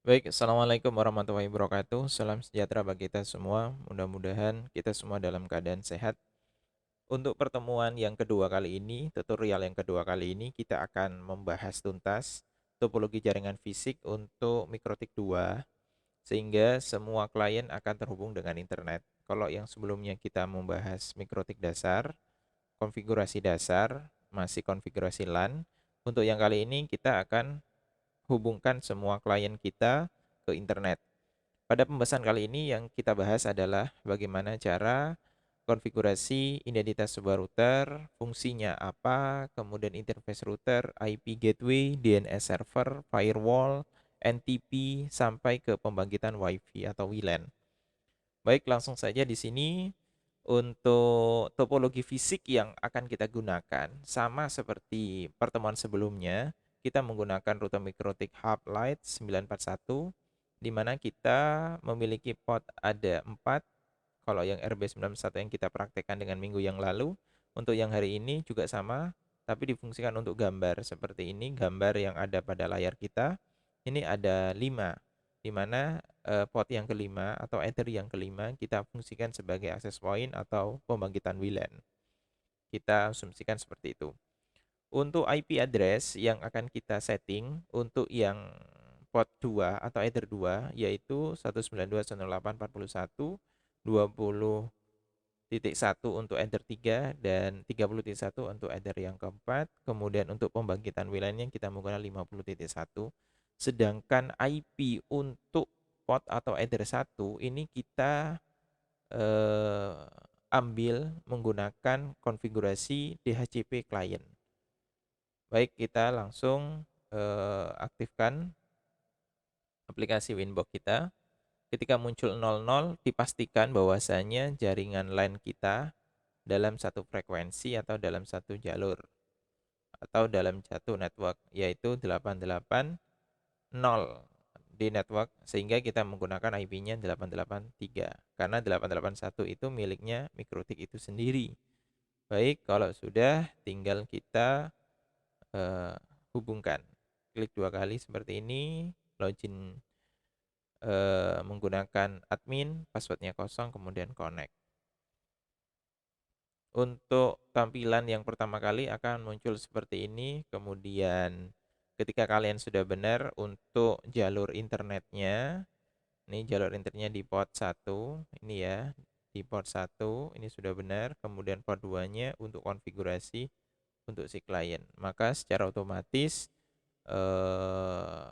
Baik, Assalamualaikum warahmatullahi wabarakatuh. Salam sejahtera bagi kita semua. Mudah-mudahan kita semua dalam keadaan sehat. Untuk pertemuan yang kedua kali ini, tutorial yang kedua kali ini, kita akan membahas tuntas topologi jaringan fisik untuk Mikrotik 2, sehingga semua klien akan terhubung dengan internet. Kalau yang sebelumnya kita membahas Mikrotik dasar, konfigurasi dasar, masih konfigurasi LAN. Untuk yang kali ini kita akan hubungkan semua klien kita ke internet. Pada pembahasan kali ini yang kita bahas adalah bagaimana cara konfigurasi identitas sebuah router, fungsinya apa, kemudian interface router, IP gateway, DNS server, firewall, NTP, sampai ke pembangkitan WiFi atau WLAN. Baik, langsung saja di sini untuk topologi fisik yang akan kita gunakan, sama seperti pertemuan sebelumnya, kita menggunakan router Mikrotik Hub Lite 941, di mana kita memiliki port ada 4, kalau yang RB91 yang kita praktekkan dengan minggu yang lalu. Untuk yang hari ini juga sama, tapi difungsikan untuk gambar seperti ini, gambar yang ada pada layar kita. Ini ada 5, di mana port yang kelima atau ether yang kelima kita fungsikan sebagai access point atau pembangkitan WLAN. Kita asumsikan seperti itu. Untuk IP address yang akan kita setting untuk yang port 2 atau ether 2 yaitu 192.168.41.20.1 untuk ether 3 dan 30.1 untuk ether yang keempat. Kemudian untuk pembangkitan WLAN-nya kita menggunakan 50.1. Sedangkan IP untuk port atau ether 1 ini kita eh, ambil menggunakan konfigurasi DHCP client. Baik, kita langsung aktifkan aplikasi Winbox kita. Ketika muncul 00, dipastikan bahwasanya jaringan LAN kita dalam satu frekuensi atau dalam satu jalur atau dalam satu network, yaitu 880 di network, sehingga kita menggunakan IP-nya 883 karena 881 itu miliknya Mikrotik itu sendiri. Baik, kalau sudah tinggal kita eh, hubungkan. Klik 2 kali seperti ini, login menggunakan admin, passwordnya kosong, kemudian connect. Untuk tampilan yang pertama kali akan muncul seperti ini, kemudian ketika kalian sudah benar untuk jalur internetnya, ini jalur internetnya di port 1, ini ya, di port 1, ini sudah benar, kemudian port 2-nya untuk konfigurasi untuk si klien. Maka secara otomatis eh,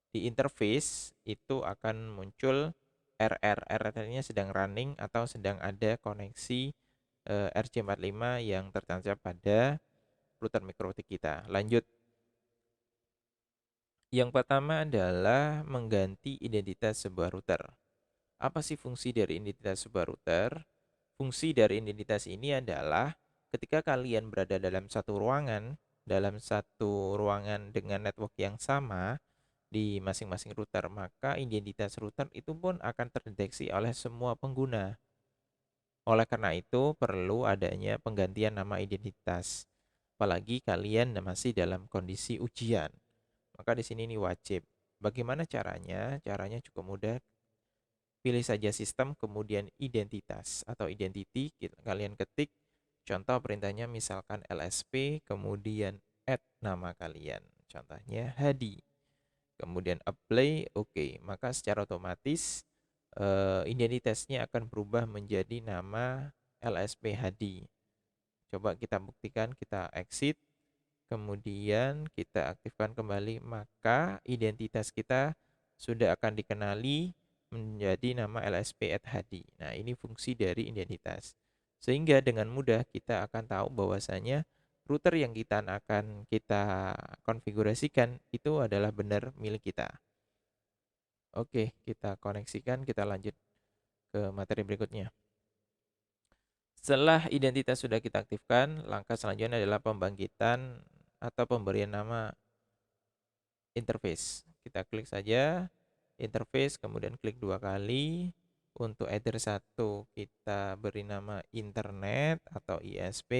di interface itu akan muncul RR. RR-nya sedang running atau sedang ada koneksi RJ45 yang tertancap pada router Mikrotik kita. Lanjut. Yang pertama adalah mengganti identitas sebuah router. Apa sih fungsi dari identitas sebuah router? Fungsi dari identitas ini adalah ketika kalian berada dalam satu ruangan dengan network yang sama di masing-masing router, maka identitas router itu pun akan terdeteksi oleh semua pengguna. Oleh karena itu, perlu adanya penggantian nama identitas. Apalagi kalian masih dalam kondisi ujian. Maka di sini ini wajib. Bagaimana caranya? Caranya cukup mudah. Pilih saja sistem, kemudian identitas atau identity. Kalian ketik. Contoh perintahnya misalkan LSP, kemudian add nama kalian. Contohnya Hadi. Kemudian apply, oke. Maka secara otomatis identitasnya akan berubah menjadi nama LSP Hadi. Coba kita buktikan, kita exit, kemudian kita aktifkan kembali, maka identitas kita sudah akan dikenali menjadi nama LSP Hadi. Nah, ini fungsi dari identitas. Sehingga dengan mudah kita akan tahu bahwasanya router yang kita akan kita konfigurasikan itu adalah benar milik kita. Oke, kita koneksikan, kita lanjut ke materi berikutnya. Setelah identitas sudah kita aktifkan, langkah selanjutnya adalah pembangkitan atau pemberian nama interface. Kita klik saja interface, kemudian klik 2 kali. Untuk ether 1 kita beri nama internet atau ISP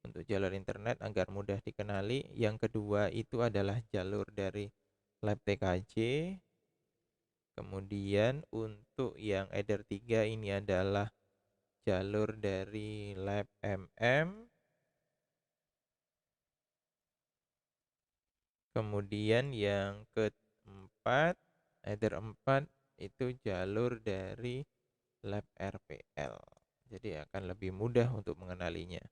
untuk jalur internet agar mudah dikenali. Yang kedua itu adalah jalur dari lab TKJ. Kemudian untuk yang header 3 ini adalah jalur dari lab MM. Kemudian yang keempat, header 4 itu jalur dari lab RPL. Jadi akan lebih mudah untuk mengenalinya.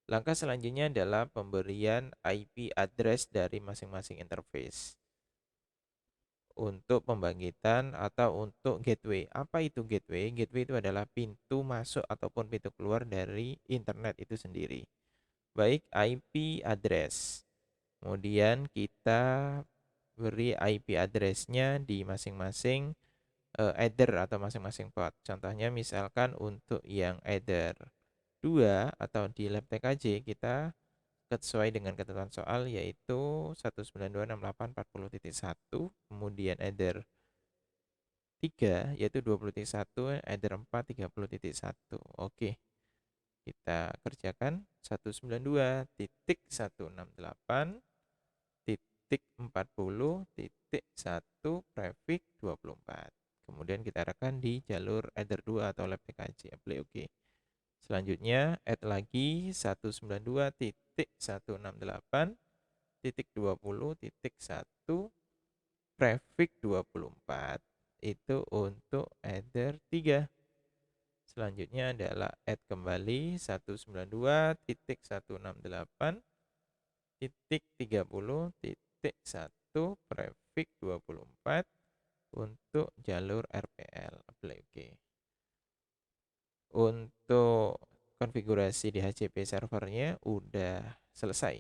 Langkah selanjutnya adalah pemberian IP address dari masing-masing interface untuk pembangkitan atau untuk gateway. Apa itu gateway? Gateway itu adalah pintu masuk ataupun pintu keluar dari internet itu sendiri. Baik IP address. Kemudian kita beri IP address-nya di masing-masing header atau masing-masing port. Contohnya misalkan untuk yang header 2 atau di lab TKJ kita sesuai dengan ketentuan soal yaitu 192.68.40.1, kemudian header 3 yaitu 20.1, header 4 30.1. Oke, kita kerjakan 192.168.40.1 prefix 24. Kemudian kita arahkan di jalur header 2 atau lab TKJ. Apply oke. Selanjutnya add lagi 192.168.20.1 prefix 24 itu untuk header 3. Selanjutnya adalah add kembali 192.168.30.1 prefix 24 untuk jalur RPL. Apply oke. Untuk konfigurasi DHCP servernya udah selesai.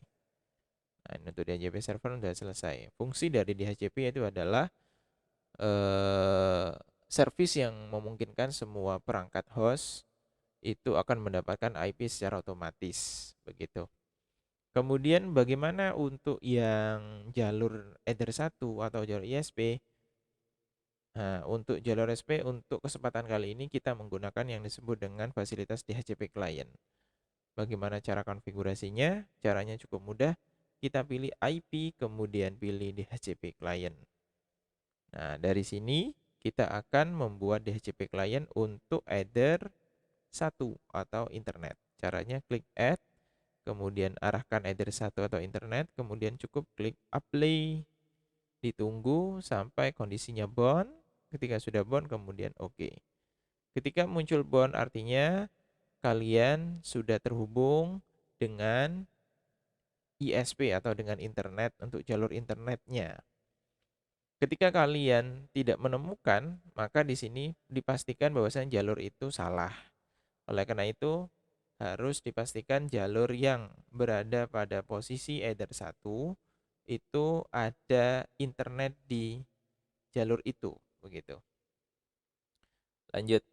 Nah, untuk DHCP server udah selesai. Fungsi dari DHCP itu adalah service yang memungkinkan semua perangkat host itu akan mendapatkan IP secara otomatis, begitu. Kemudian bagaimana untuk yang jalur Ether 1 atau jalur ISP? Nah, untuk jalur SP untuk kesempatan kali ini kita menggunakan yang disebut dengan fasilitas DHCP client. Bagaimana cara konfigurasinya? Caranya cukup mudah. Kita pilih IP, kemudian pilih DHCP client. Nah, dari sini kita akan membuat DHCP client untuk header 1 atau internet. Caranya klik add, kemudian arahkan header 1 atau internet, kemudian cukup klik apply. Ditunggu sampai kondisinya bound. Ketika sudah bound, kemudian oke. Ketika muncul bound artinya kalian sudah terhubung dengan ISP atau dengan internet untuk jalur internetnya. Ketika kalian tidak menemukan, maka di sini dipastikan bahwasanya jalur itu salah. Oleh karena itu, harus dipastikan jalur yang berada pada posisi header 1 itu ada internet di jalur itu, begitu. Lanjut.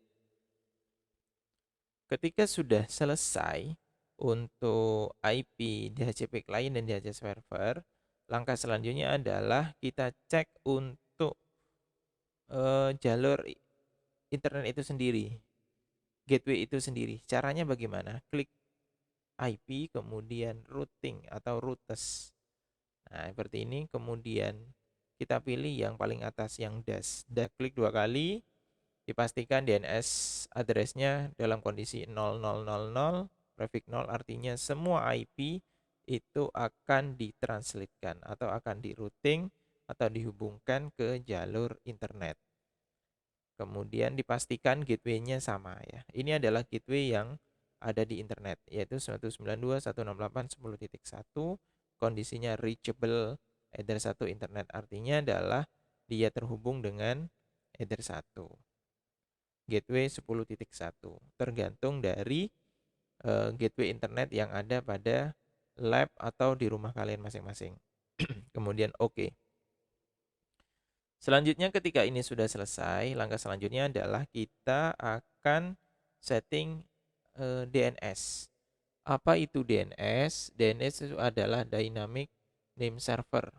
Ketika sudah selesai untuk IP DHCP client dan DHCP server, langkah selanjutnya adalah kita cek untuk jalur internet itu sendiri, gateway itu sendiri. Caranya bagaimana? Klik IP, kemudian routing atau routes. Nah, seperti ini. Kemudian kita pilih yang paling atas yang dash. Klik 2 kali. Dipastikan DNS address-nya dalam kondisi 0000, prefix 0 artinya semua IP itu akan ditranslatekan atau akan di-routing atau dihubungkan ke jalur internet. Kemudian dipastikan gateway-nya sama ya. Ini adalah gateway yang ada di internet yaitu 192.168.10.1, kondisinya reachable header 1 internet artinya adalah dia terhubung dengan header 1. Gateway 10.1 tergantung dari gateway internet yang ada pada lab atau di rumah kalian masing-masing. Kemudian oke. Selanjutnya ketika ini sudah selesai, langkah selanjutnya adalah kita akan setting DNS. Apa itu DNS? DNS itu adalah Dynamic Name Server.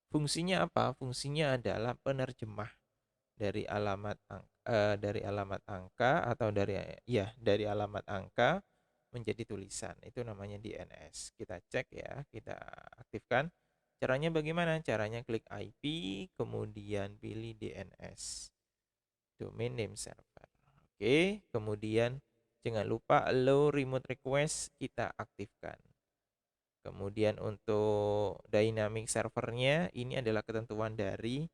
Fungsinya apa? Fungsinya adalah penerjemah dari alamat angka atau dari alamat angka menjadi tulisan. Itu namanya DNS. Kita cek ya, kita aktifkan. Caranya bagaimana? Caranya klik IP, kemudian pilih DNS, Domain Name Server. Oke, kemudian jangan lupa allow remote request kita aktifkan. Kemudian untuk dynamic servernya, ini adalah ketentuan dari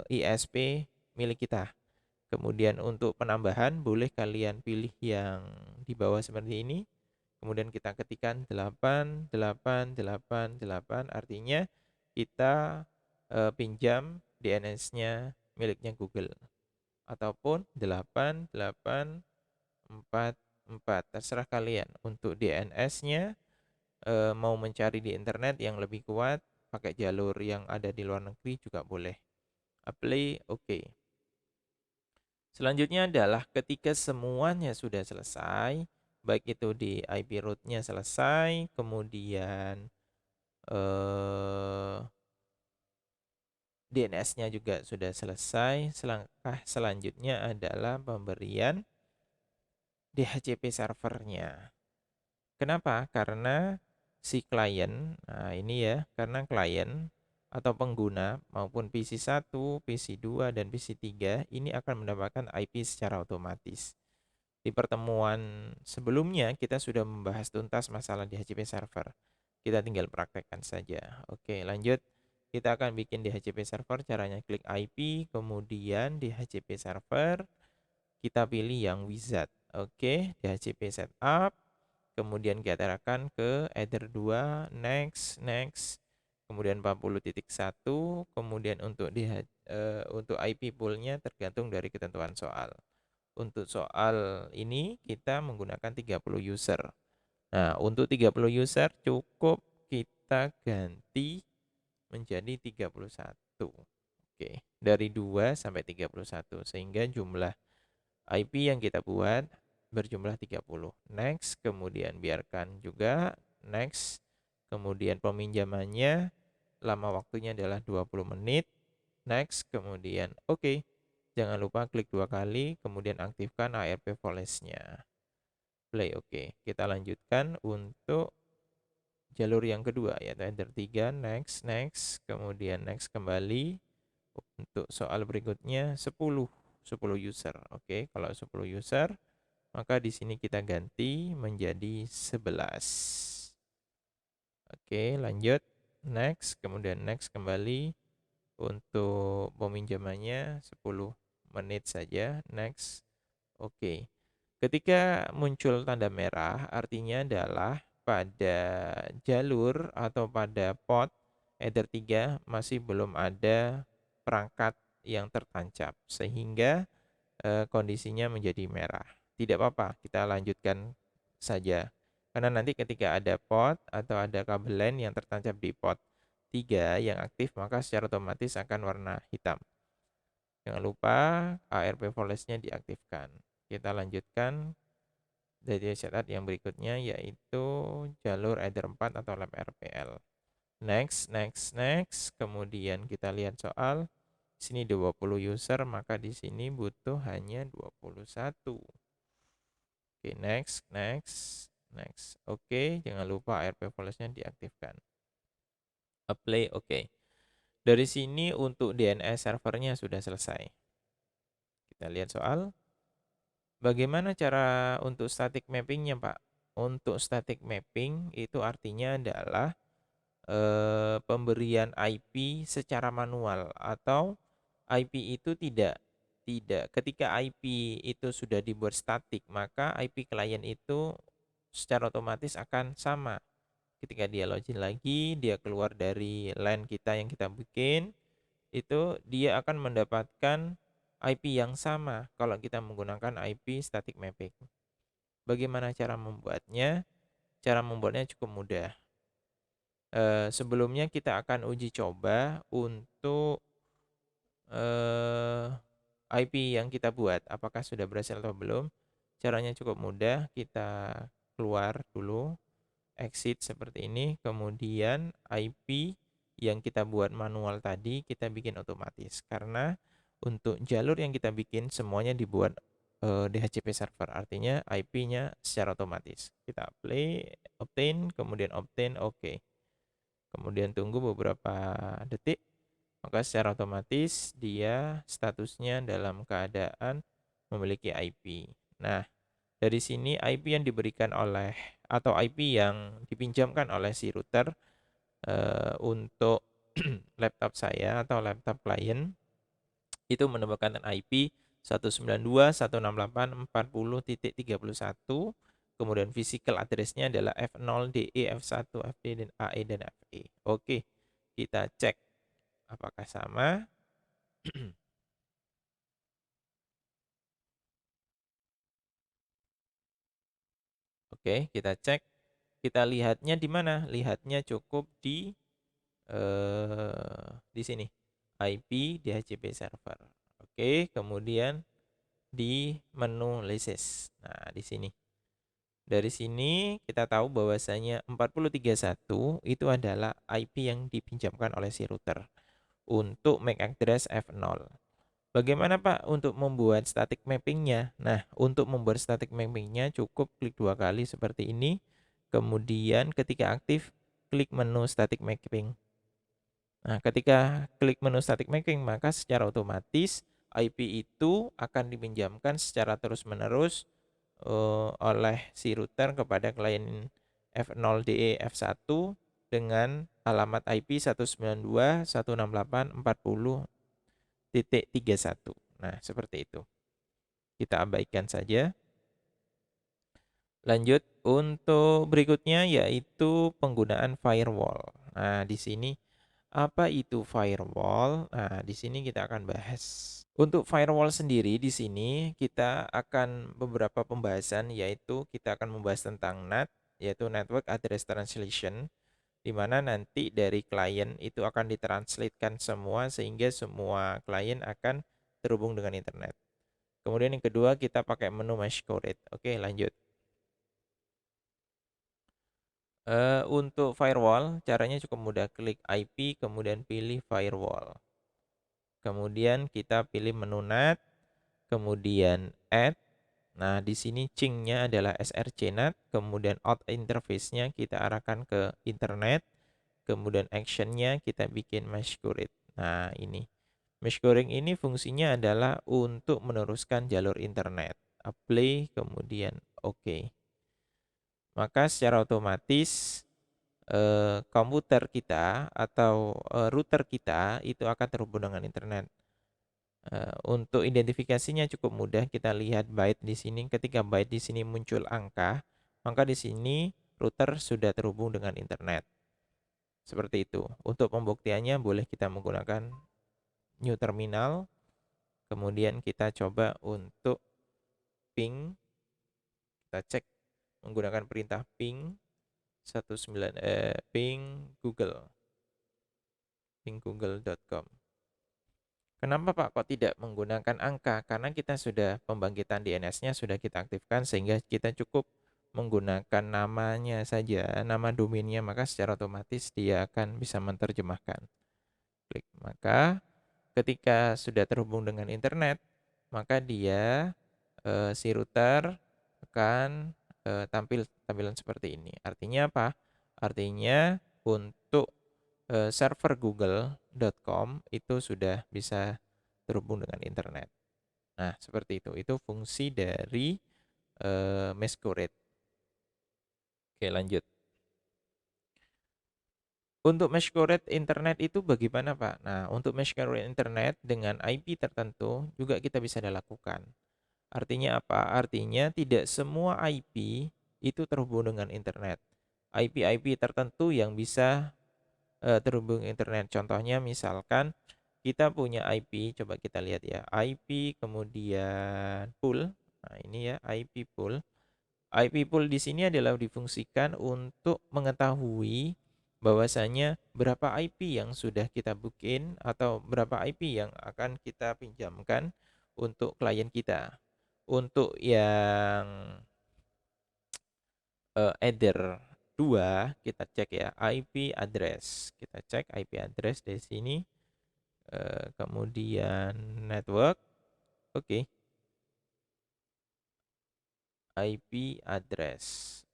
ISP milik kita. Kemudian untuk penambahan, boleh kalian pilih yang di bawah seperti ini. Kemudian kita ketikkan 8888, artinya kita pinjam DNS-nya miliknya Google. Ataupun 8844, terserah kalian. Untuk DNS-nya mau mencari di internet yang lebih kuat, pakai jalur yang ada di luar negeri juga boleh. Apply, oke. Selanjutnya adalah ketika semuanya sudah selesai, baik itu di IP root-nya selesai, kemudian DNS-nya juga sudah selesai, langkah selanjutnya adalah pemberian DHCP servernya. Kenapa? Karena si klien, nah ini ya, karena klien atau pengguna maupun PC 1, PC 2, dan PC 3 ini akan mendapatkan IP secara otomatis. Di pertemuan sebelumnya kita sudah membahas tuntas masalah DHCP server. Kita tinggal praktekkan saja. Oke, lanjut. Kita akan bikin DHCP server, caranya klik IP, kemudian DHCP server, kita pilih yang wizard. Oke, DHCP setup. Kemudian kita arahkan ke header 2, next, kemudian 40.1, kemudian untuk untuk IP poolnya tergantung dari ketentuan soal. Untuk soal ini kita menggunakan 30 user. Nah, untuk 30 user cukup kita ganti menjadi 31. Oke, dari 2 sampai 31 sehingga jumlah IP yang kita buat berjumlah 30. Next, kemudian biarkan juga next. Kemudian peminjamannya lama waktunya adalah 20 menit. Next, kemudian oke. Jangan lupa klik 2 kali, kemudian aktifkan ARP Police-nya. Play, oke. Kita lanjutkan untuk jalur yang kedua, yaitu header 3, next, kemudian next kembali. Untuk soal berikutnya 10 user. Oke, kalau 10 user, maka di sini kita ganti menjadi 11. Oke, lanjut. Next, kemudian next kembali. Untuk peminjamannya 10 menit saja. Next. Oke. Ketika muncul tanda merah, artinya adalah pada jalur atau pada port header 3 masih belum ada perangkat yang tertancap, sehingga kondisinya menjadi merah. Tidak apa-apa, kita lanjutkan saja. Karena nanti ketika ada port atau ada kabel LAN yang tertancap di port 3 yang aktif, maka secara otomatis akan warna hitam. Jangan lupa ARP Police-nya diaktifkan. Kita lanjutkan dari syarat yang berikutnya, yaitu jalur header 4 atau lab RPL. Next. Kemudian kita lihat soal. Di sini 20 user, maka di sini butuh hanya 21. Oke, next. Oke, jangan lupa ARP Police-nya diaktifkan. Apply, oke. Dari sini untuk DNS servernya sudah selesai. Kita lihat soal. Bagaimana cara untuk static mappingnya, Pak? Untuk static mapping itu artinya adalah pemberian IP secara manual, atau IP itu tidak ketika IP itu sudah dibuat statik, maka IP klien itu secara otomatis akan sama. Ketika dia login lagi, dia keluar dari LAN kita yang kita bikin, itu dia akan mendapatkan IP yang sama kalau kita menggunakan IP static mapping. Bagaimana cara membuatnya? Cara membuatnya cukup mudah. Sebelumnya kita akan uji coba untuk IP yang kita buat, apakah sudah berhasil atau belum. Caranya cukup mudah, kita keluar dulu, exit seperti ini, kemudian IP yang kita buat manual tadi kita bikin otomatis, karena untuk jalur yang kita bikin semuanya dibuat DHCP server, artinya IP-nya secara otomatis. Kita play, obtain, kemudian obtain, oke. Kemudian tunggu beberapa detik, maka secara otomatis dia statusnya dalam keadaan memiliki IP. Nah, dari sini IP yang diberikan oleh atau IP yang dipinjamkan oleh si router untuk laptop saya atau laptop klien itu menemukan IP 192.168.40.31. Kemudian physical address-nya adalah F0DE, F1, FD, dan AE, dan FE. Oke, kita cek apakah sama. Oke, kita cek. Kita lihatnya di mana? Lihatnya cukup di sini. IP DHCP server. Oke, kemudian di menu license. Nah, di sini. Dari sini kita tahu bahwasanya 4031 itu adalah IP yang dipinjamkan oleh si router untuk MAC address F0. Bagaimana Pak untuk membuat static mappingnya? Nah, untuk membuat static mappingnya cukup klik 2 kali seperti ini. Kemudian ketika aktif, klik menu static mapping. Nah, ketika klik menu static mapping, maka secara otomatis IP itu akan dipinjamkan secara terus-menerus oleh si router kepada klien F0DE F1 dengan alamat IP 192.168.40.31. Nah, seperti itu. Kita abaikan saja. Lanjut untuk berikutnya yaitu penggunaan firewall. Nah, di sini apa itu firewall? Nah, di sini kita akan bahas. Untuk firewall sendiri di sini kita akan beberapa pembahasan, yaitu kita akan membahas tentang NAT, yaitu Network Address Translation, di mana nanti dari klien itu akan ditranslatekan semua sehingga semua klien akan terhubung dengan internet. Kemudian yang kedua kita pakai menu Masquerade. Oke, lanjut. Untuk firewall caranya cukup mudah, klik IP kemudian pilih firewall. Kemudian kita pilih menu NAT, kemudian add. Nah, di sini ching-nya adalah SRC NAT, kemudian out interface-nya kita arahkan ke internet, kemudian action-nya kita bikin Masquerade. Nah, ini. Masquerade ini fungsinya adalah untuk meneruskan jalur internet. Apply, kemudian OK. Maka secara otomatis komputer kita atau router kita itu akan terhubung dengan internet. Untuk identifikasinya cukup mudah, kita lihat byte di sini. Ketika byte di sini muncul angka, maka di sini router sudah terhubung dengan internet. Seperti itu. Untuk pembuktiannya boleh kita menggunakan new terminal. Kemudian kita coba untuk ping. Kita cek menggunakan perintah ping 19 ping Google. Ping google.com. Kenapa Pak kok tidak menggunakan angka? Karena kita sudah pembangkitan DNS-nya sudah kita aktifkan sehingga kita cukup menggunakan namanya saja, nama domainnya, maka secara otomatis dia akan bisa menerjemahkan. Klik. Maka ketika sudah terhubung dengan internet, maka dia si router akan tampil tampilan seperti ini. Artinya apa? Artinya untuk server google.com itu sudah bisa terhubung dengan internet. Nah, seperti itu. Itu fungsi dari Masquerade. Oke, lanjut. Untuk Masquerade internet itu bagaimana, Pak? Nah, untuk Masquerade internet dengan IP tertentu juga kita bisa lakukan. Artinya apa? Artinya tidak semua IP itu terhubung dengan internet. IP-IP tertentu yang bisa terhubung internet. Contohnya misalkan kita punya IP, coba kita lihat ya, IP kemudian pool. Nah, ini ya IP pool. IP pool di sini adalah difungsikan untuk mengetahui bahwasanya berapa IP yang sudah kita booking atau berapa IP yang akan kita pinjamkan untuk klien kita. Untuk yang either 2 kita cek ya IP address. Kita cek IP address di sini. Kemudian network. Oke. IP address.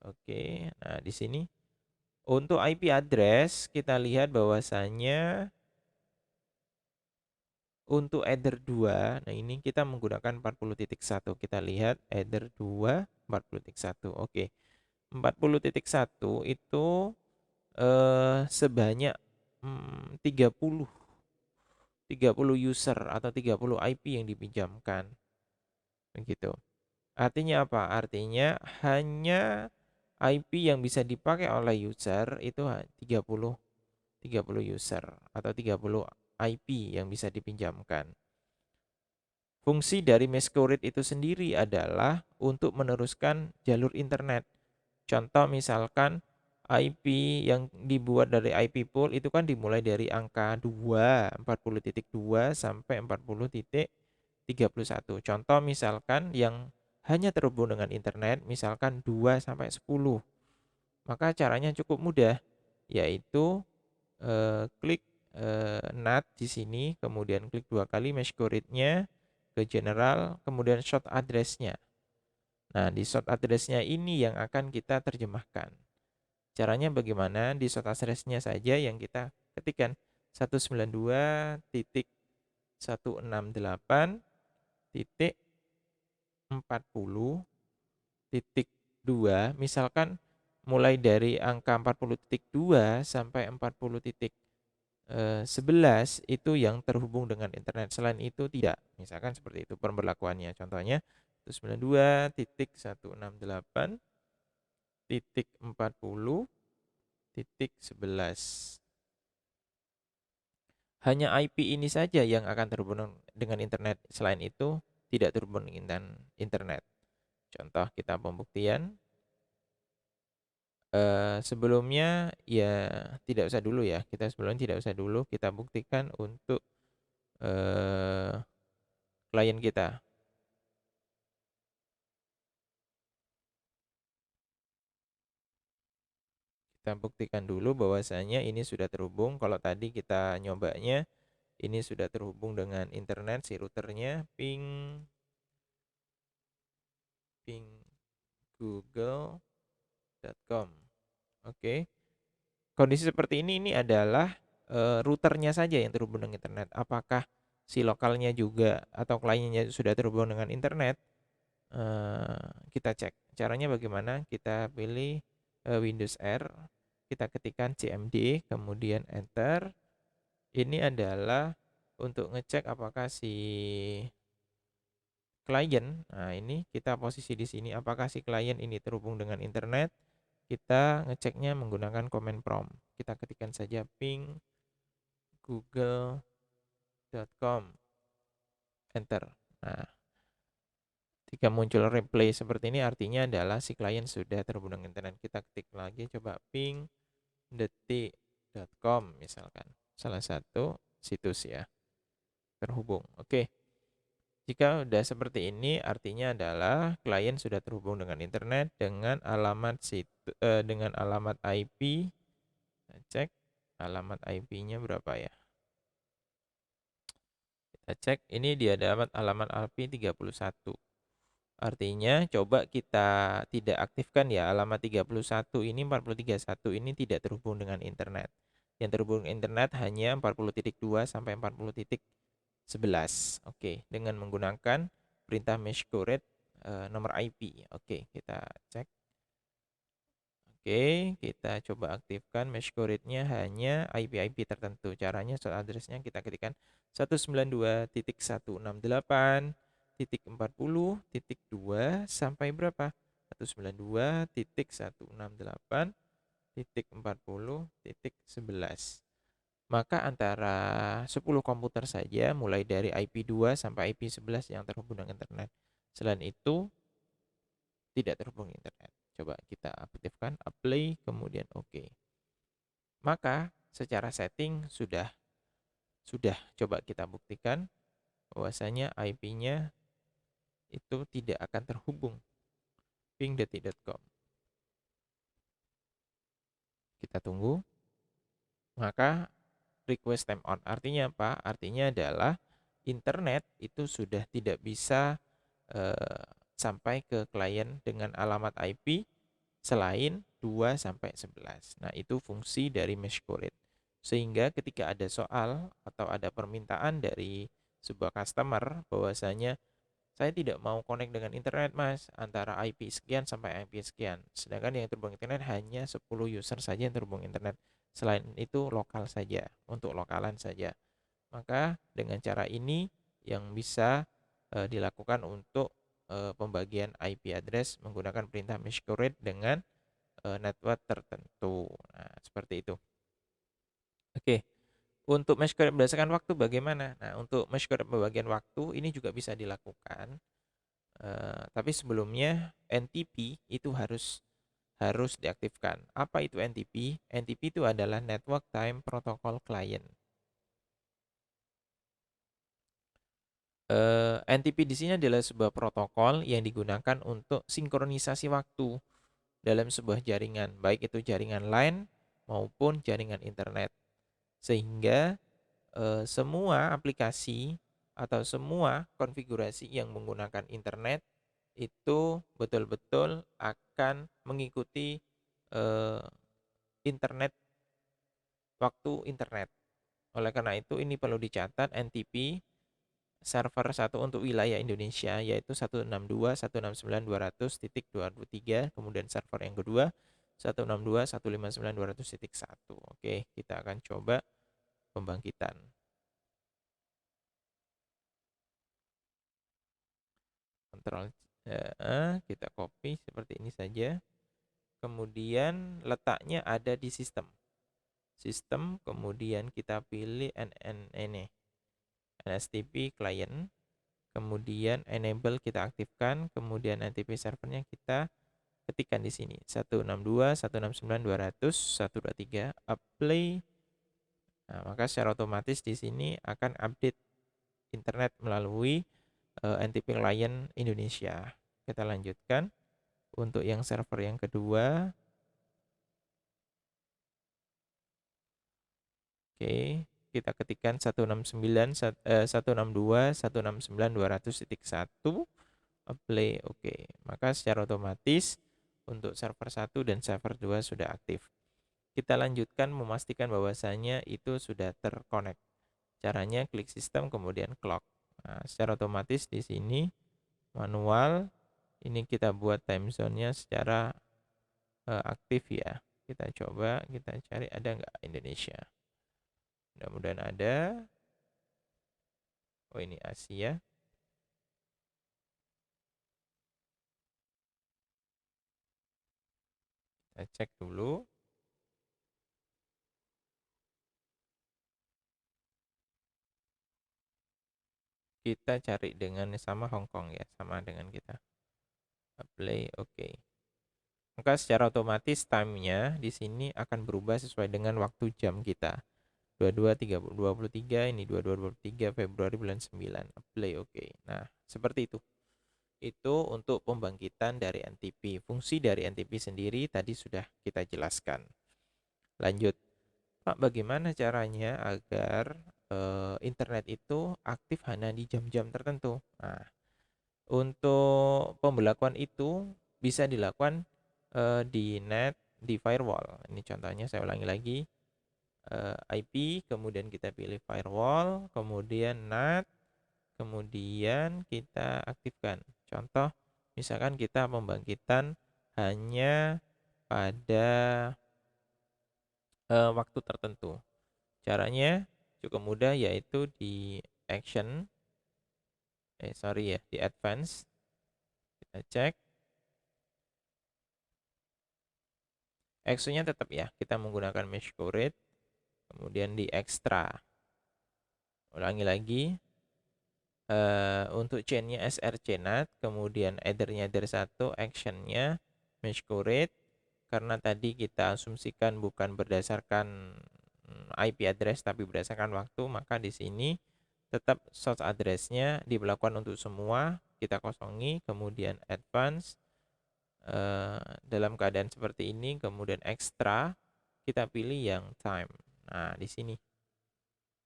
Oke. Nah, di sini Untuk IP address kita lihat bahwasanya untuk header 2, nah ini kita menggunakan 40.1. Kita lihat header 2 40.1. Oke. 40.1 itu sebanyak 30 user atau 30 IP yang dipinjamkan. Begitu. Artinya apa? Artinya hanya IP yang bisa dipakai oleh user itu 30 user atau 30 IP yang bisa dipinjamkan. Fungsi dari Mesquereit itu sendiri adalah untuk meneruskan jalur internet. Contoh misalkan IP yang dibuat dari IP pool itu kan dimulai dari angka 2, 40.2 sampai 40.31. Contoh misalkan yang hanya terhubung dengan internet, misalkan 2 sampai 10. Maka caranya cukup mudah, yaitu klik NAT di sini, kemudian klik 2 kali Mesquereit-nya ke general, kemudian short address-nya. Nah, di short address-nya ini yang akan kita terjemahkan. Caranya bagaimana? Di short address-nya saja yang kita ketikkan 192.168.40.2, misalkan mulai dari angka 40.2 sampai 40.11 itu yang terhubung dengan internet. Selain itu tidak. Misalkan seperti itu pemberlakuannya. Contohnya 192.168.40.11. Hanya IP ini saja yang akan terhubung dengan internet. Selain itu tidak terhubung dengan internet. Contoh kita pembuktian. Sebelumnya ya tidak usah dulu ya. Kita sebelumnya tidak usah dulu. Kita buktikan untuk klien kita. Kita buktikan dulu bahwasanya ini sudah terhubung. Kalau tadi kita nyobanya, ini sudah terhubung dengan internet si routernya, ping google.com. Oke. Kondisi seperti ini adalah routernya saja yang terhubung dengan internet. Apakah si lokalnya juga atau kliennya sudah terhubung dengan internet? Kita cek. Caranya bagaimana? Kita pilih Windows R, kita ketikkan cmd, kemudian enter. Ini adalah untuk ngecek apakah si klien. Nah, ini kita posisi di sini. Apakah si klien ini terhubung dengan internet? Kita ngeceknya menggunakan command prompt. Kita ketikkan saja ping google.com, enter. Nah, jika muncul replay seperti ini artinya adalah si klien sudah terhubung dengan internet. Kita ketik lagi, coba ping detik.com misalkan. Salah satu situs ya, terhubung. Oke. Jika sudah seperti ini artinya adalah klien sudah terhubung dengan internet dengan alamat dengan alamat IP. Kita cek alamat IP-nya berapa ya. Kita cek ini dia dapat alamat IP 31. Artinya coba kita tidak aktifkan ya alamat 31 ini, 40.31 ini tidak terhubung dengan internet. Yang terhubung internet hanya 40.2 sampai 40.11. Oke, dengan menggunakan perintah Mesquereit nomor IP. Oke, kita cek. Oke, kita coba aktifkan Mesquereit-nya hanya IP-IP tertentu. Caranya short address-nya kita ketikkan 192.168.40.2 sampai berapa? 192.168.40.11. Maka antara 10 komputer saja mulai dari IP 2 sampai IP 11 yang terhubung dengan internet. Selain itu tidak terhubung internet. Coba kita aktifkan, apply, kemudian OK. Maka secara setting sudah coba kita buktikan bahwasanya IP-nya itu tidak akan terhubung ping.detik.com. Kita tunggu. Maka request time on. Artinya apa? Artinya adalah internet itu sudah tidak bisa sampai ke klien dengan alamat IP selain 2 sampai 11. Nah, itu fungsi dari Meshcurate. Sehingga ketika ada soal atau ada permintaan dari sebuah customer bahwasanya saya tidak mau connect dengan internet, Mas, antara IP sekian sampai IP sekian. Sedangkan yang terhubung internet hanya 10 user saja yang terhubung internet. Selain itu lokal saja, untuk lokalan saja. Maka dengan cara ini yang bisa dilakukan untuk pembagian IP address menggunakan perintah Meshcurate dengan network tertentu. Nah, seperti itu. Oke. Untuk Meshcurate berdasarkan waktu bagaimana? Nah, untuk Meshcurate pembagian waktu ini juga bisa dilakukan. Tapi sebelumnya NTP itu harus diaktifkan. Apa itu NTP? NTP itu adalah Network Time Protocol Client. NTP di sini adalah sebuah protokol yang digunakan untuk sinkronisasi waktu dalam sebuah jaringan, baik itu jaringan LAN maupun jaringan internet. Sehingga semua aplikasi atau semua konfigurasi yang menggunakan internet itu betul-betul akan mengikuti eh, internet, waktu internet. Oleh karena itu ini perlu dicatat NTP server 1 untuk wilayah Indonesia yaitu 162.169.200.223, kemudian server yang kedua 162.159.200.1. Oke, kita akan coba pembangkitan. Kontrol kita copy seperti ini saja. Kemudian letaknya ada di sistem. Sistem, kemudian kita pilih NSTP client, kemudian enable kita aktifkan, kemudian NTP servernya kita ketikkan di sini 162.169.200.123 apply. Nah, maka secara otomatis di sini akan update internet melalui NTP client Indonesia. Kita lanjutkan untuk yang server yang kedua. Oke, kita ketikkan 162.169.200.1 apply. Oke, maka secara otomatis untuk server 1 dan server 2 sudah aktif. Kita lanjutkan memastikan bahwasanya itu sudah terkonek. Caranya klik sistem kemudian clock. Nah, secara otomatis di sini manual ini kita buat time zone-nya secara aktif ya. Kita coba, kita cari ada nggak Indonesia. Mudah-mudahan ada. Oh, ini Asia. Kita cek dulu. Kita cari dengan sama Hong Kong ya, sama dengan kita. Apply, oke. Maka secara otomatis time-nya di sini akan berubah sesuai dengan waktu jam kita. 22.23 ini 22.23 Februari bulan 9. Apply, oke. Nah, seperti itu. Itu untuk pembangkitan dari NTP. Fungsi dari NTP sendiri tadi sudah kita jelaskan. Lanjut. Pak, bagaimana caranya agar internet itu aktif hanya di jam-jam tertentu? Nah, untuk pembelakuan itu bisa dilakukan di firewall. Ini contohnya saya ulangi lagi. IP, kemudian kita pilih firewall, kemudian NAT, kemudian kita aktifkan. Contoh, misalkan kita pembangkitan hanya pada waktu tertentu. Caranya cukup mudah yaitu di action, di advance. Kita cek. Actionnya tetap ya, kita menggunakan Meshcurate. Kemudian di extra. Ulangi lagi. Untuk chainnya srcNAT, kemudian headernya header 1, actionnya Meshcurate. Karena tadi kita asumsikan bukan berdasarkan IP address tapi berdasarkan waktu, maka di sini tetap source address-nya diberlakukan untuk semua, kita kosongi, kemudian advance. Dalam keadaan seperti ini, kemudian extra, kita pilih yang time. Nah, di sini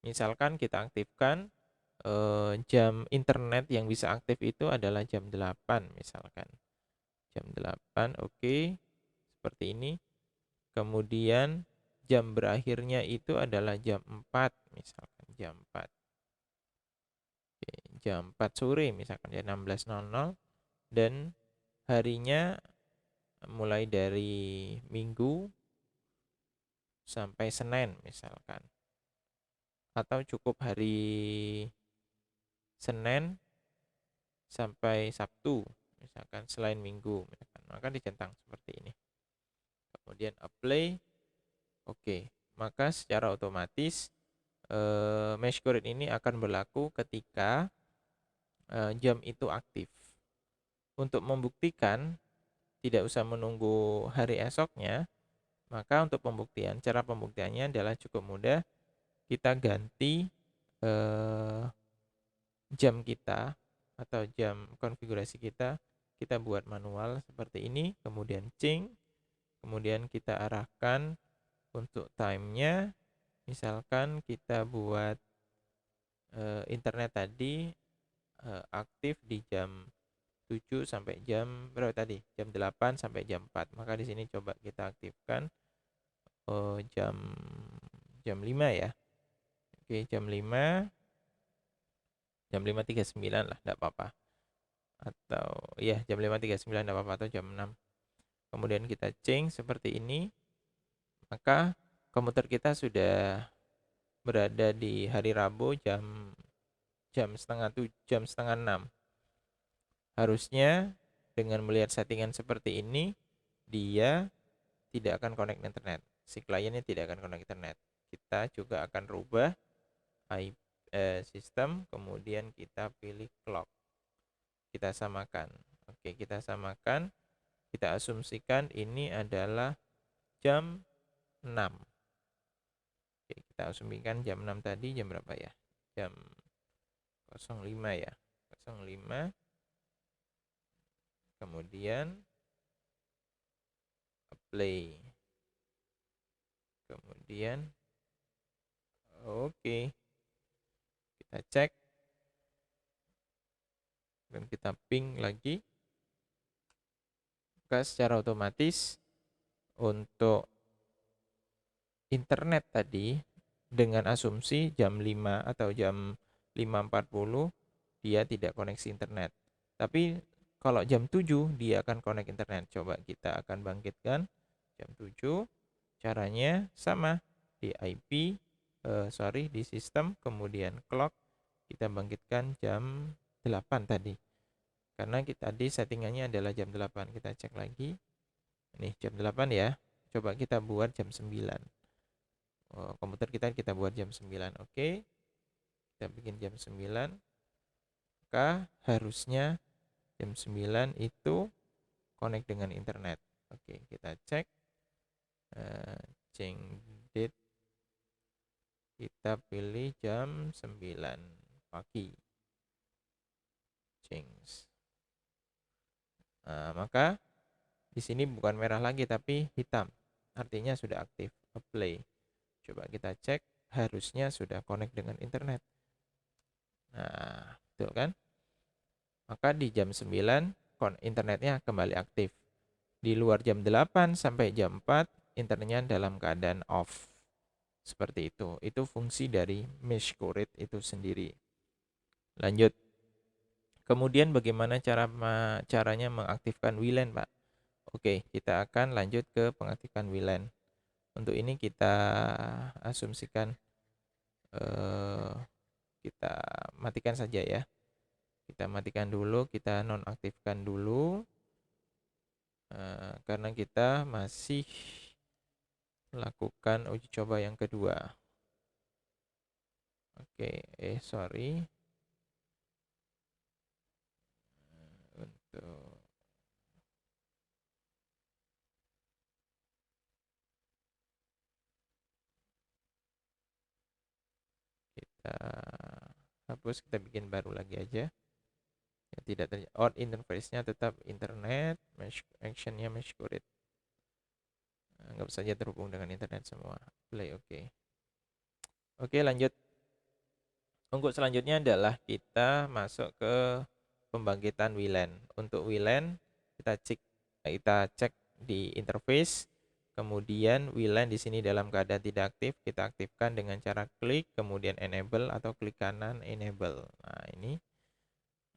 misalkan kita aktifkan jam internet yang bisa aktif itu adalah jam 8 misalkan. Jam 8, oke. Seperti ini. kemudian jam berakhirnya itu adalah jam 4, misalkan jam 4. Oke, jam 4 sore misalkan ya 16.00, dan harinya mulai dari Minggu sampai Senin misalkan, atau cukup hari Senin sampai Sabtu misalkan, selain Minggu misalkan, maka dicentang seperti ini. Kemudian apply. Oke, maka secara otomatis mesh grid ini akan berlaku ketika jam itu aktif. Untuk membuktikan, tidak usah menunggu hari esoknya, maka untuk pembuktian, cara pembuktiannya adalah cukup mudah. Kita ganti jam kita atau jam konfigurasi kita buat manual seperti ini, kemudian change, kemudian kita arahkan untuk time-nya, misalkan kita buat internet tadi aktif di jam 7 sampai jam berapa tadi? Jam 8 sampai jam 4. Maka di sini coba kita aktifkan jam 5 ya. Oke, jam 5:39 lah, enggak apa-apa. Atau ya, jam 5:39 enggak apa-apa, atau jam 6. Kemudian kita change seperti ini. Maka komputer kita sudah berada di hari Rabu jam setengah 6. Harusnya dengan melihat settingan seperti ini, dia tidak akan connect internet. Si kliennya tidak akan connect internet. Kita juga akan rubah sistem, kemudian kita pilih clock. Kita samakan. Oke, kita samakan. Kita asumsikan ini adalah jam 6. Oke, kita asumsikan jam 6 tadi jam berapa ya? Jam 05 ya. 05. Kemudian apply. Kemudian oke. Kita cek dan kita ping lagi. Maka secara otomatis untuk internet tadi dengan asumsi jam 5 atau jam 5:40 dia tidak koneksi internet. Tapi kalau jam 7 dia akan connect internet. Coba kita akan bangkitkan jam 7. Caranya sama, di IP, di sistem, kemudian clock, kita bangkitkan jam 8 tadi. Karena kita tadi settingannya adalah jam 8. Kita cek lagi. Nih jam 8 ya. Coba kita buat jam 9. Komputer kita buat jam 9. Oke. Kita bikin jam 9. Maka harusnya jam 9 itu connect dengan internet. Oke, kita cek. Change date. Kita pilih jam 9 pagi. Change. Nah, maka di sini bukan merah lagi tapi hitam. Artinya sudah aktif. Apply. Coba kita cek, harusnya sudah connect dengan internet. Nah, betul kan? Maka di jam 9 internetnya kembali aktif. Di luar jam 8 sampai jam 4 internetnya dalam keadaan off. Seperti itu. Itu fungsi dari mesh grid itu sendiri. Lanjut. Kemudian bagaimana caranya mengaktifkan WLAN, Pak? Oke, kita akan lanjut ke pengaktifkan WLAN. Untuk ini kita asumsikan kita matikan saja ya. Kita matikan dulu, kita nonaktifkan dulu. Karena kita masih melakukan uji coba yang kedua. Oke, sorry. Untuk kita hapus, kita bikin baru lagi aja. Ya, tidak terjadi. Out interface-nya tetap internet, mesh action-nya mesh grid. Anggap saja terhubung dengan internet semua. Play oke. Oke, lanjut. Untuk selanjutnya adalah kita masuk ke pembangkitan WLAN. Untuk WLAN kita cek di interface, Kemudian WLAN di sini dalam keadaan tidak aktif, kita aktifkan dengan cara klik, kemudian enable atau klik kanan enable. Nah, ini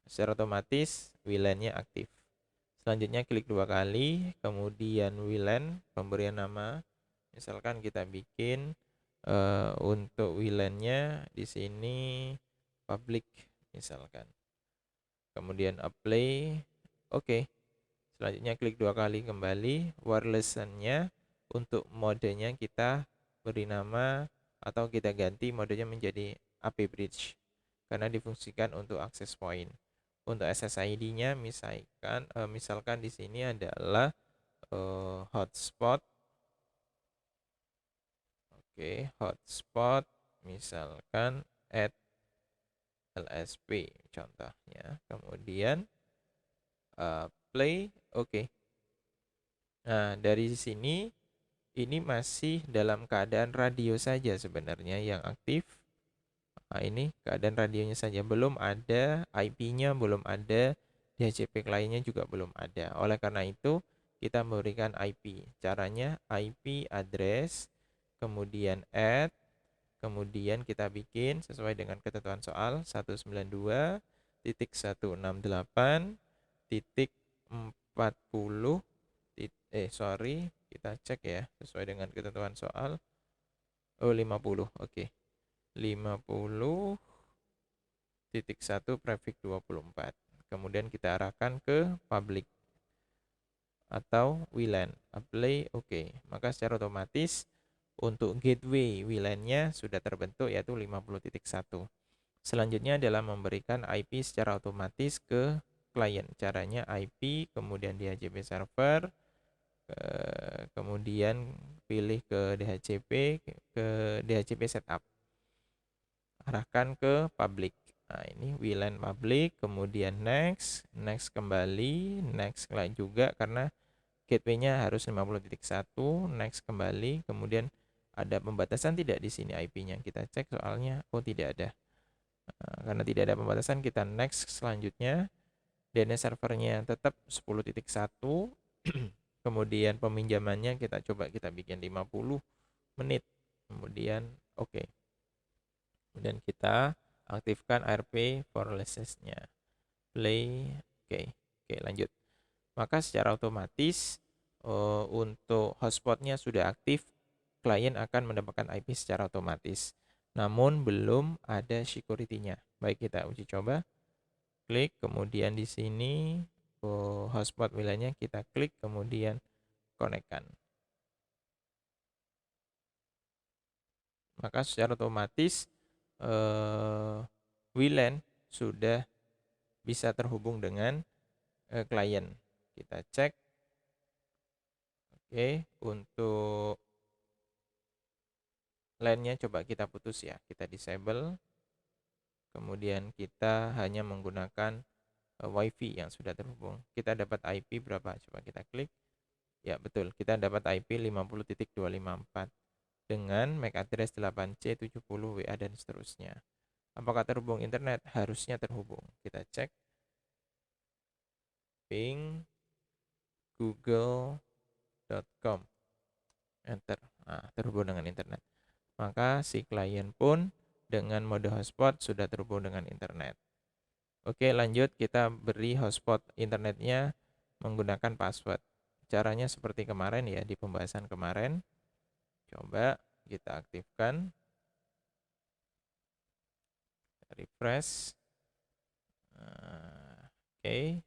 secara otomatis WLAN-nya aktif. Selanjutnya klik 2 kali, kemudian WLAN, pemberian nama. Misalkan kita bikin untuk WLAN-nya di sini public misalkan. Kemudian apply, oke. Selanjutnya klik 2 kali kembali, wireless-nya untuk modenya kita beri nama atau kita ganti modenya menjadi AP bridge karena difungsikan untuk access point. Untuk SSID-nya misalkan di sini adalah hotspot. Oke, hotspot misalkan at LSP contohnya. Kemudian play, oke. Nah, dari sini ini masih dalam keadaan radio saja sebenarnya yang aktif. Nah, ini keadaan radionya saja, belum ada IP-nya, belum ada DHCP kliennya juga belum ada. Oleh karena itu, kita memberikan IP. Caranya IP address, kemudian add, kemudian kita bikin sesuai dengan ketentuan soal 192.168.40 kita cek ya sesuai dengan ketentuan soal. 50, oke. 50.1 prefix 24. Kemudian kita arahkan ke public atau WLAN. Apply, oke. Maka secara otomatis untuk gateway WLAN-nya sudah terbentuk yaitu 50.1. Selanjutnya adalah memberikan IP secara otomatis ke klien. Caranya IP, kemudian DHCP server, kemudian pilih ke DHCP setup, arahkan ke public. Nah, ini WLAN public, kemudian next kembali, next lain juga karena gateway-nya harus 50.1, next kembali, kemudian ada pembatasan tidak di sini IP-nya. Kita cek soalnya tidak ada. Nah, karena tidak ada pembatasan, kita next selanjutnya. DNS servernya tetap 10.1. Kemudian peminjamannya kita bikin 50 menit. Kemudian oke. Kemudian kita aktifkan ARP for license-nya. Play, oke, lanjut. Maka secara otomatis untuk hotspotnya sudah aktif, klien akan mendapatkan IP secara otomatis. Namun belum ada security-nya. Baik, kita uji coba. Klik, kemudian di sini hotspot wilayahnya kita klik, kemudian konekkan. Maka secara otomatis WLAN sudah bisa terhubung dengan klien. Kita cek. Oke, untuk LAN-nya coba kita putus ya, kita disable. Kemudian kita hanya menggunakan WiFi yang sudah terhubung. Kita dapat IP berapa? Coba kita klik. Ya, betul. Kita dapat IP 50.254 dengan MAC address 8C70 WA dan seterusnya. Apakah terhubung internet? Harusnya terhubung. Kita cek. Ping google.com. Enter. Nah, terhubung dengan internet. Maka si klien pun dengan mode hotspot sudah terhubung dengan internet. Oke, lanjut kita beri hotspot internetnya menggunakan password. Caranya seperti kemarin ya, di pembahasan kemarin. Coba kita aktifkan. Refresh. Oke.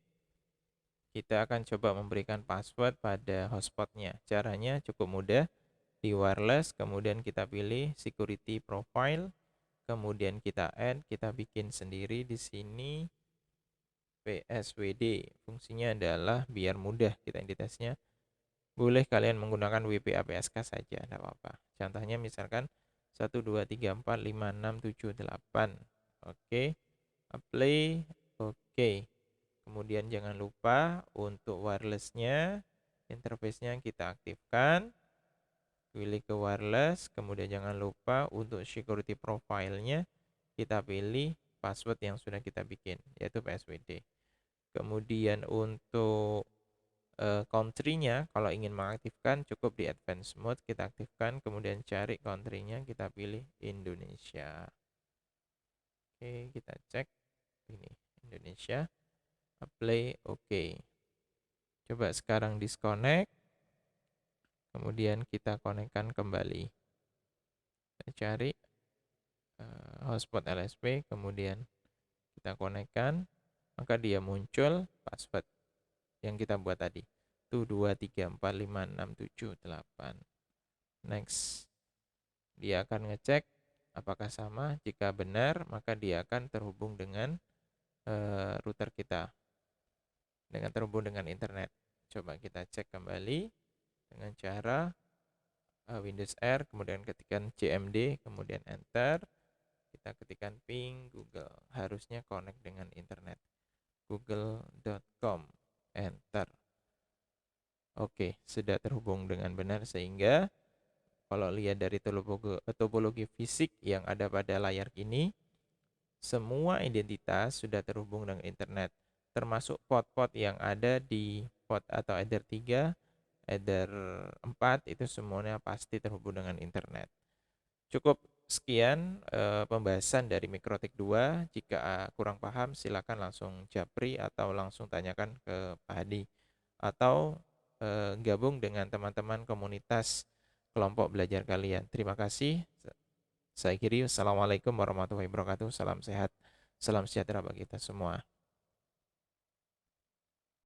Kita akan coba memberikan password pada hotspotnya. Caranya cukup mudah. Di wireless, kemudian kita pilih security profile. Kemudian kita add, kita bikin sendiri di sini PSWD. Fungsinya adalah biar mudah kita identitasnya. Boleh kalian menggunakan WP APSK saja, tidak apa-apa. Contohnya misalkan 1 2 3 4 5 6 7 8. Oke. Apply. Oke. Kemudian jangan lupa untuk wireless-nya, interface-nya kita aktifkan. Pilih ke wireless, kemudian jangan lupa untuk security profile-nya kita pilih password yang sudah kita bikin, yaitu PSWD. Kemudian untuk country-nya. Kalau ingin mengaktifkan cukup di advance mode, kita aktifkan, kemudian cari country-nya, kita pilih Indonesia. Oke, kita cek ini Indonesia, apply, oke. Coba sekarang disconnect, kemudian kita konekkan kembali. Kita cari hotspot LSP, kemudian kita konekkan, maka dia muncul password yang kita buat tadi. 123456778. Next. Dia akan ngecek apakah sama. Jika benar, maka dia akan terhubung dengan router kita, dengan terhubung dengan internet. Coba kita cek kembali dengan cara Windows R, kemudian ketikkan cmd, kemudian enter. Kita ketikkan ping Google, harusnya connect dengan internet. google.com, enter. Oke, sudah terhubung dengan benar, sehingga kalau lihat dari topologi fisik yang ada pada layar ini, semua identitas sudah terhubung dengan internet, termasuk port-port yang ada di port atau header 3, header 4, itu semuanya pasti terhubung dengan internet. Cukup sekian pembahasan dari Mikrotik 2. Jika kurang paham, silakan langsung japri atau langsung tanyakan ke Pak Hadi, atau gabung dengan teman-teman komunitas kelompok belajar kalian. Terima kasih. Saya akhiri. Assalamualaikum warahmatullahi wabarakatuh. Salam sehat, salam sejahtera bagi kita semua.